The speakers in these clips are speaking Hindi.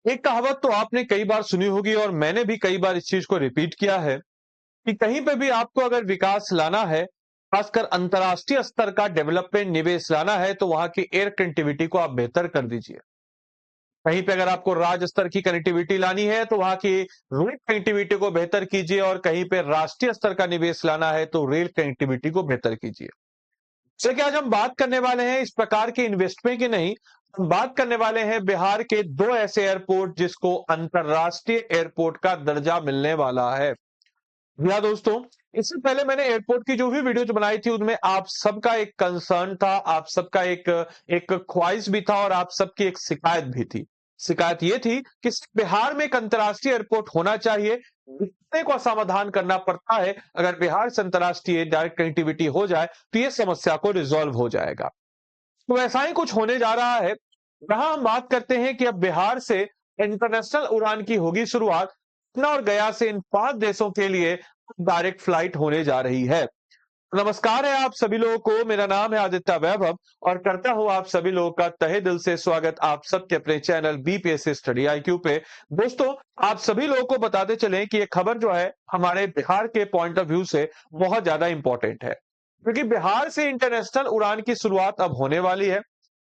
एक कहावत तो आपने कई बार सुनी होगी और मैंने भी कई बार इस चीज को रिपीट किया है कि कहीं पे भी आपको अगर विकास लाना है, खासकर अंतर्राष्ट्रीय स्तर का डेवलपमेंट निवेश लाना है, तो वहां की एयर कनेक्टिविटी को आप बेहतर कर दीजिए। कहीं पे अगर आपको राज्य स्तर की कनेक्टिविटी लानी है तो वहां की रेल कनेक्टिविटी को बेहतर कीजिए, और कहीं पे राष्ट्रीय स्तर का निवेश लाना है तो रेल कनेक्टिविटी को बेहतर कीजिए। जैसे कि आज हम बात करने वाले हैं इस प्रकार के इन्वेस्टमेंट की नहीं, हम बात करने वाले हैं बिहार के दो ऐसे एयरपोर्ट जिसको अंतरराष्ट्रीय एयरपोर्ट का दर्जा मिलने वाला है। या दोस्तों, इससे पहले मैंने एयरपोर्ट की जो भी वीडियोज बनाई थी उनमें आप सबका एक कंसर्न था, आप सबका एक एक ख्वाहिश भी था और आप सबकी एक शिकायत भी थी। शिकायत ये थी कि बिहार में एक अंतर्राष्ट्रीय एयरपोर्ट होना चाहिए। इतने को समाधान करना पड़ता है, अगर बिहार से अंतर्राष्ट्रीय डायरेक्ट कनेक्टिविटी हो जाए तो ये समस्या को रिजॉल्व हो जाएगा। तो ऐसा ही कुछ होने जा रहा है। यहां हम बात करते हैं कि अब बिहार से इंटरनेशनल उड़ान की होगी शुरुआत। पटना और गया से इन 5 देशों के लिए डायरेक्ट फ्लाइट होने जा रही है। नमस्कार है आप सभी लोगों को, मेरा नाम है आदित्य वैभव और करता हूं आप सभी लोगों का तहे दिल से स्वागत आप सबके अपने चैनल बीपीएससी स्टडी आईक्यू पे। दोस्तों, आप सभी लोगों को बताते चलें कि ये खबर जो है हमारे बिहार के पॉइंट ऑफ व्यू से बहुत ज्यादा इंपॉर्टेंट है, क्योंकि बिहार से इंटरनेशनल उड़ान की शुरुआत अब होने वाली है।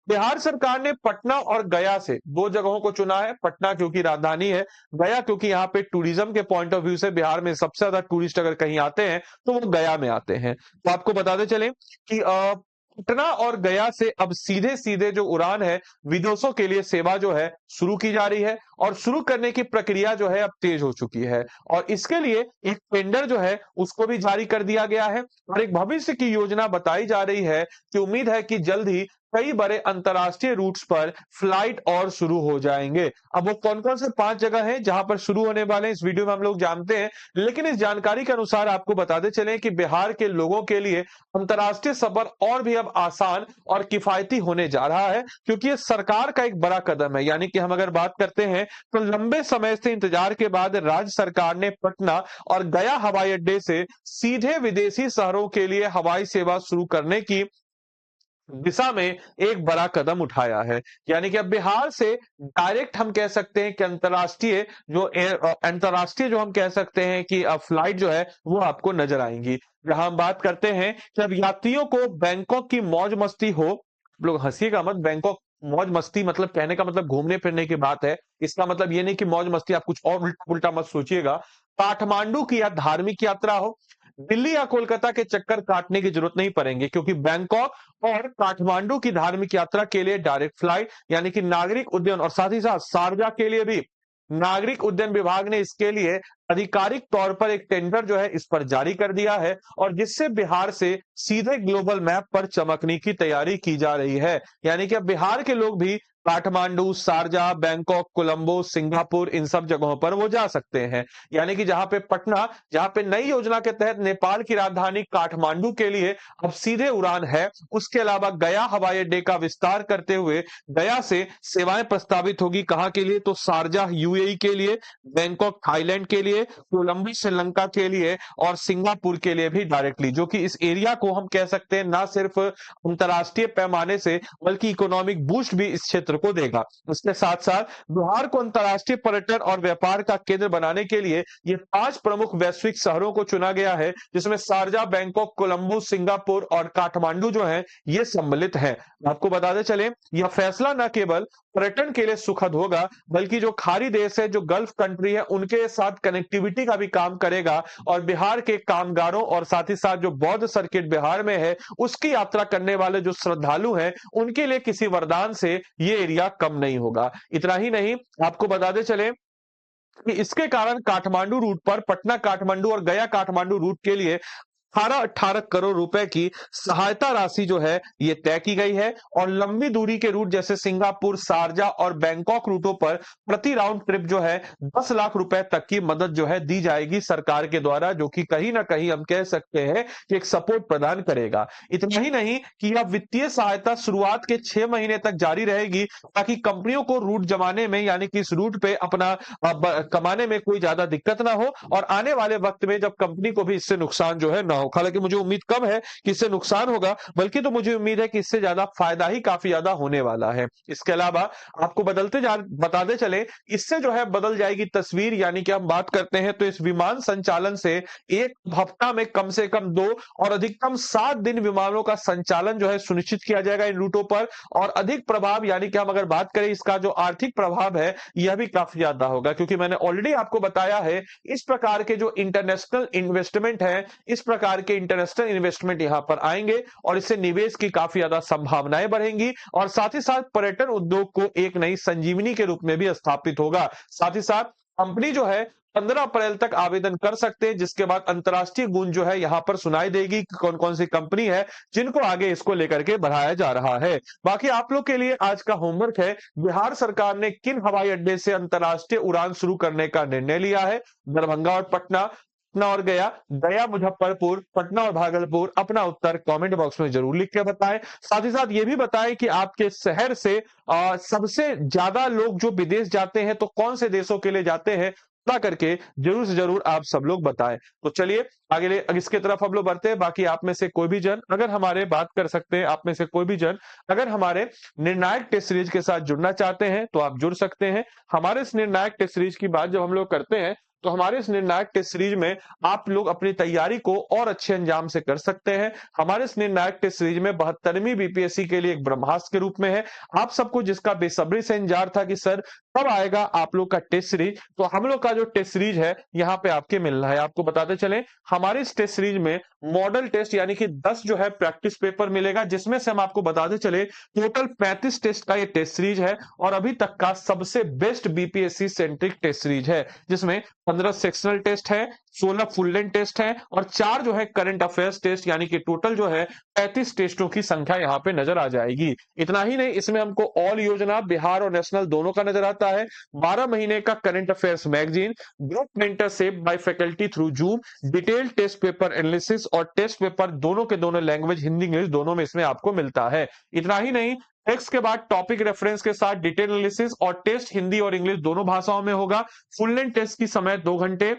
बिहार सरकार ने पटना और गया से दो जगहों को चुना है। पटना क्योंकि राजधानी है, गया क्योंकि यहाँ पे टूरिज्म के पॉइंट ऑफ व्यू से बिहार में सबसे ज्यादा टूरिस्ट अगर कहीं आते हैं तो वो गया में आते हैं। तो आपको बताते चले कि पटना और गया से अब सीधे सीधे जो उड़ान है विदेशों के लिए सेवा जो है शुरू की जा रही है, और शुरू करने की प्रक्रिया जो है अब तेज हो चुकी है। और इसके लिए एक टेंडर जो है उसको भी जारी कर दिया गया है, और एक भविष्य की योजना बताई जा रही है कि उम्मीद है कि जल्द ही कई बड़े अंतरराष्ट्रीय रूट्स पर फ्लाइट और शुरू हो जाएंगे। अब वो कौन कौन से 5 जगह हैं जहां पर शुरू होने वाले हैं इस वीडियो में हम लोग जानते हैं, लेकिन इस जानकारी के अनुसार आपको बताते चलें कि बिहार के लोगों के लिए अंतरराष्ट्रीय सफर और भी अब आसान और किफायती होने जा रहा है, क्योंकि ये सरकार का एक बड़ा कदम है। यानी कि हम अगर बात करते हैं तो लंबे समय से इंतजार के बाद राज्य सरकार ने पटना और गया हवाई अड्डे से सीधे विदेशी शहरों के लिए हवाई सेवा शुरू करने की दिशा में एक बड़ा कदम उठाया है। यानी कि अब बिहार से डायरेक्ट हम कह सकते हैं कि अंतरराष्ट्रीय जो हम कह सकते हैं कि अब फ्लाइट जो है वो आपको नजर आएंगी। जहां हम बात करते हैं कि अब यात्रियों को बैंकॉक की मौज मस्ती हो, आप लोग हंसिएगा मत, बैंकॉक मौज मस्ती मतलब कहने का मतलब घूमने फिरने की बात है। इसका मतलब ये नहीं कि मौज मस्ती आप कुछ और उल्टा पुल्टा मत सोचिएगा। काठमांडू की या धार्मिक यात्रा हो, दिल्ली या कोलकाता के चक्कर काटने की जरूरत नहीं पड़ेंगे, क्योंकि बैंकॉक और काठमांडू की धार्मिक यात्रा के लिए डायरेक्ट फ्लाइट यानी कि नागरिक उड्डयन, और साथ ही साथ शारजा के लिए भी नागरिक उड्डयन विभाग ने इसके लिए आधिकारिक तौर पर एक टेंडर जो है इस पर जारी कर दिया है, और जिससे बिहार से सीधे ग्लोबल मैप पर चमकने की तैयारी की जा रही है। यानी कि अब बिहार के लोग भी Kathmandu, Sharjah, Bangkok, Colombo, Singapore इन सब जगहों पर वो जा सकते हैं। यानी कि जहां पे नई योजना के तहत नेपाल की राजधानी काठमांडू के लिए अब सीधे उड़ान है, उसके अलावा गया हवाई अड्डे का विस्तार करते हुए गया से सेवाएं प्रस्तावित होगी। कहां के लिए? तो शारजा यूएई के लिए, बैंकॉक थाईलैंड के लिए, कोलंबो श्रीलंका के लिए और सिंगापुर के लिए भी डायरेक्टली, जो कि इस एरिया को हम कह सकते हैं ना सिर्फ अंतरराष्ट्रीय पैमाने से बल्कि इकोनॉमिक बूस्ट भी इस क्षेत्र को देगा। इसके साथ साथ बिहार को अंतरराष्ट्रीय पर्यटन और व्यापार का केंद्र बनाने के लिए ये 5 प्रमुख वैश्विक शहरों को चुना गया है, जिसमें शारजा, बैंकॉक, कोलंबो, सिंगापुर और काठमांडू जो है ये सम्मिलित है। आपको बताते चले यह फैसला न केवल पर्यटन के लिए सुखद होगा, बल्कि जो खाड़ी देश है, जो गल्फ कंट्री है, उनके साथ कनेक्टिविटी का भी काम करेगा, और बिहार के कामगारों और साथ ही साथ जो बौद्ध सर्किट बिहार में है उसकी यात्रा करने वाले जो श्रद्धालु हैं उनके लिए किसी वरदान से ये एरिया कम नहीं होगा। इतना ही नहीं, आपको बताते चले कि इसके कारण काठमांडू रूट पर, पटना काठमांडू और गया काठमांडू रूट के लिए 18 करोड़ रुपए की सहायता राशि जो है ये तय की गई है, और लंबी दूरी के रूट जैसे सिंगापुर, शारजा और बैंकॉक रूटों पर प्रति राउंड ट्रिप जो है 10 लाख रुपए तक की मदद जो है दी जाएगी सरकार के द्वारा, जो कि कहीं ना कहीं हम कह सकते हैं कि एक सपोर्ट प्रदान करेगा। इतना ही नहीं कि यह वित्तीय सहायता शुरुआत के 6 महीने तक जारी रहेगी, ताकि कंपनियों को रूट जमाने में यानी कि इस रूट पे अपना कमाने में कोई ज्यादा दिक्कत ना हो, और आने वाले वक्त में जब कंपनी को भी इससे नुकसान जो है ना हो। हालांकि मुझे उम्मीद कम है कि इससे नुकसान होगा, बल्कि तो मुझे उम्मीद है कि इससे ज्यादा फायदा ही काफी ज्यादा होने वाला है। इसके अलावा आपको बताते चले, इससे जो है बदल जाएगी तस्वीर, यानी कि हम बात करते हैं तो इस विमान संचालन से एक हफ्ता में कम से कम 2 और अधिकतम 7 दिन विमानों का संचालन जो है सुनिश्चित किया जाएगा इन रूटों पर। और अधिक प्रभाव, यानी कि हम अगर बात करें इसका जो आर्थिक प्रभाव है, यह भी काफी ज्यादा होगा, क्योंकि मैंने ऑलरेडी आपको बताया है इस प्रकार के जो इंटरनेशनल इन्वेस्टमेंट है, इस प्रकार के इंटरनेशनल इन्वेस्टमेंट यहां पर आएंगे और इससे निवेश की काफी ज्यादा संभावनाएं बढ़ेंगी और साथ ही साथ पर्यटन उद्योग को एक नई संजीवनी के रूप में भी स्थापित होगा। साथ ही साथ कंपनी जो है 15 अप्रैल तक आवेदन कर सकते हैं, जिसके बाद अंतर्राष्ट्रीय गूंज जो है यहां पर सुनाई देगी कि कौन कौन सी कंपनी है जिनको आगे इसको लेकर के बढ़ाया जा रहा है। बाकी आप लोग के लिए आज का होमवर्क है, बिहार सरकार ने किन हवाई अड्डे से अंतर्राष्ट्रीय उड़ान शुरू करने का निर्णय लिया है? दरभंगा और पटना, पटना और गया, गया मुजफ्फरपुर, पटना और भागलपुर। अपना उत्तर कमेंट बॉक्स में जरूर लिख के बताएं। साथ ही साथ ये भी बताएं कि आपके शहर से सबसे ज्यादा लोग जो विदेश जाते हैं तो कौन से देशों के लिए जाते हैं, पता करके जरूर से जरूर आप सब लोग बताएं। तो चलिए आगे इसके तरफ हम लोग बढ़ते हैं। बाकी आप में से कोई भी जन अगर हमारे बात कर सकते हैं, आप में से कोई भी जन अगर हमारे निर्णायक टेस्ट सीरीज के साथ जुड़ना चाहते हैं तो आप जुड़ सकते हैं। हमारे इस निर्णायक टेस्ट सीरीज की बात जब हम लोग करते हैं तो हमारे इस निर्णायक टेस्ट सीरीज में आप लोग अपनी तैयारी को और अच्छे अंजाम से कर सकते हैं। हमारे इस निर्णायक टेस्ट सीरीज में 72वीं बीपीएससी के लिए एक ब्रह्मास्त्र के रूप में है। आप सबको जिसका बेसब्री से इंतजार था कि सर कब आएगा आप लोग का टेस्ट सीरीज, तो हम लोग का जो टेस्ट सीरीज है यहाँ पे आपके मिलना है। आपको बताते चले, हमारे इस टेस्ट सीरीज में मॉडल टेस्ट यानी कि 10 जो है प्रैक्टिस पेपर मिलेगा, जिसमें से हम आपको बताते चले टोटल 35 टेस्ट का ये टेस्ट सीरीज है और अभी तक का सबसे best BPSC centric test series है, जिसमें 15 सेक्शनल टेस्ट है, 16 फुल लेंथ टेस्ट है और 4 जो है करंट अफेयर्स टेस्ट, यानी कि टोटल जो है 35 टेस्टों की संख्या यहाँ पे नजर आ जाएगी। इतना ही नहीं, इसमें हमको ऑल योजना, बिहार और नेशनल दोनों का नजर आता है। 12 महीने का current affairs magazine, group mentorship by faculty through Zoom, detail test paper analysis और टेस्ट पेपर दोनों के दोनों लैंग्वेज हिंदी इंग्लिश दोनों में इसमें आपको मिलता है। इतना ही नहीं, टेक्स्ट के बाद टॉपिक रेफरेंस के साथ डिटेल एनालिसिस और टेस्ट हिंदी और इंग्लिश दोनों भाषाओं में होगा। फुल लेंथ टेस्ट की समय 2 घंटे,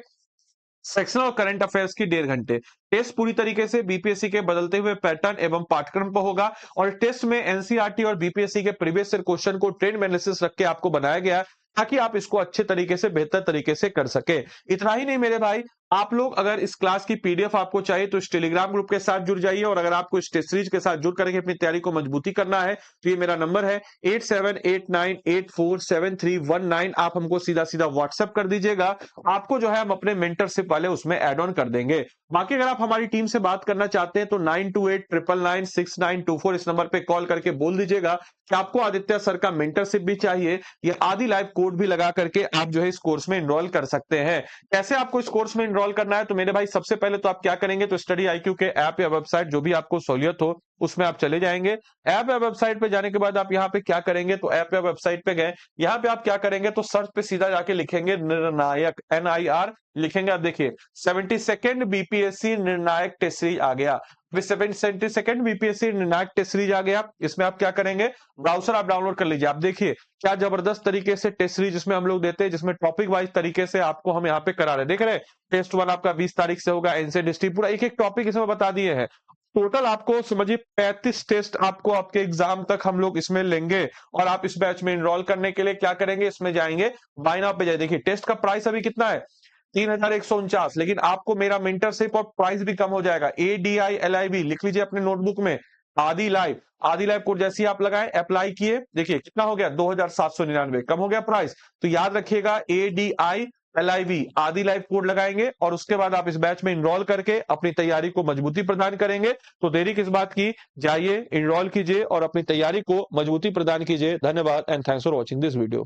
सेक्शनल और करंट अफेयर्स की 1.5 घंटे। टेस्ट पूरी तरीके से बीपीएससी के बदलते हुए पैटर्न एवं पाठ्यक्रम पर होगा और टेस्ट में एनसीईआरटी और बीपीएससी के प्रीवियस ईयर क्वेश्चन को ट्रेंड में एनालिसिस रख के आपको बनाया गया ताकि आप इसको अच्छे तरीके से बेहतर तरीके से कर सके। इतना ही नहीं मेरे भाई, आप लोग अगर इस क्लास की पीडीएफ आपको चाहिए तो इस टेलीग्राम ग्रुप के साथ जुड़ जाइए और अगर आपको इस टेस्ट सीरीज के साथ जुड़ करके अपनी तैयारी को मजबूती करना है तो ये मेरा नंबर है 8789847319। आप हमको सीधा सीधा व्हाट्सएप कर दीजिएगा, आपको जो है हम अपने मेंटरशिप वाले उसमें ऐड ऑन कर देंगे। बाकी अगर आप हमारी टीम से बात करना चाहते हैं तो 9289996924 इस नंबर पे कॉल करके बोल दीजिएगा कि आपको आदित्य सर का मेंटरशिप भी चाहिए, या आदि लाइव कोड भी लगा करके आप जो है इस कोर्स में एनरोल कर सकते हैं। कैसे आपको इस कोर्स में एनरोल करना है, तो मेरे भाई सबसे पहले तो आप क्या करेंगे, तो स्टडी आईक्यू के ऐप या वेबसाइट जो भी आपको सहूलियत हो उसमें आप चले जाएंगे। ऐप या वेबसाइट पे जाने के बाद आप यहाँ पे क्या करेंगे, तो ऐप या वेबसाइट पे गए, यहाँ पे आप क्या करेंगे तो सर्च पे सीधा जाके लिखेंगे निर्णायक, NIR लिखेंगे। आप देखिए 72nd बीपीएससी निर्णायक टेस्ट सीरीज आ गया। 72nd बीपीएससी निर्णायक टेस्ट सीरीज आ गया। इसमें आप क्या करेंगे, ब्राउजर आप डाउनलोड कर लीजिए। आप देखिए क्या जबरदस्त तरीके से टेस्ट सीरीज इसमें हम लोग देते हैं, जिसमें टॉपिक वाइज तरीके से आपको हम यहाँ पे करा रहे हैं। देख रहे हैं, टेस्ट 1 आपका 20 तारीख से होगा, एनसीईआरटी हिस्ट्री पूरा एक एक टॉपिक इसमें बता दिए हैं। टोटल आपको समझिए 35 टेस्ट आपको आपके एग्जाम तक हम लोग इसमें लेंगे। और आप इस बैच में एनरोल करने के लिए क्या करेंगे, इसमें जाएंगे बाय नाउ पे जाए। देखिए टेस्ट का प्राइस अभी कितना है, 3149, लेकिन आपको मेरा मेंटरशिप और प्राइस भी कम हो जाएगा। ADILIV लिख लीजिए अपने नोटबुक में, आदि लाइव, आदि लाइव कोड जैसे ही आप लगाए अप्लाई किए, देखिए कितना हो गया 2799 कम हो गया प्राइस। तो याद रखिएगा ADILIV आदि लाइव कोड लगाएंगे और उसके बाद आप इस बैच में इनरोल करके अपनी तैयारी को मजबूती प्रदान करेंगे। तो देरी किस बात की, जाइए इनरोल कीजिए और अपनी तैयारी को मजबूती प्रदान कीजिए। धन्यवाद and thanks for watching this video.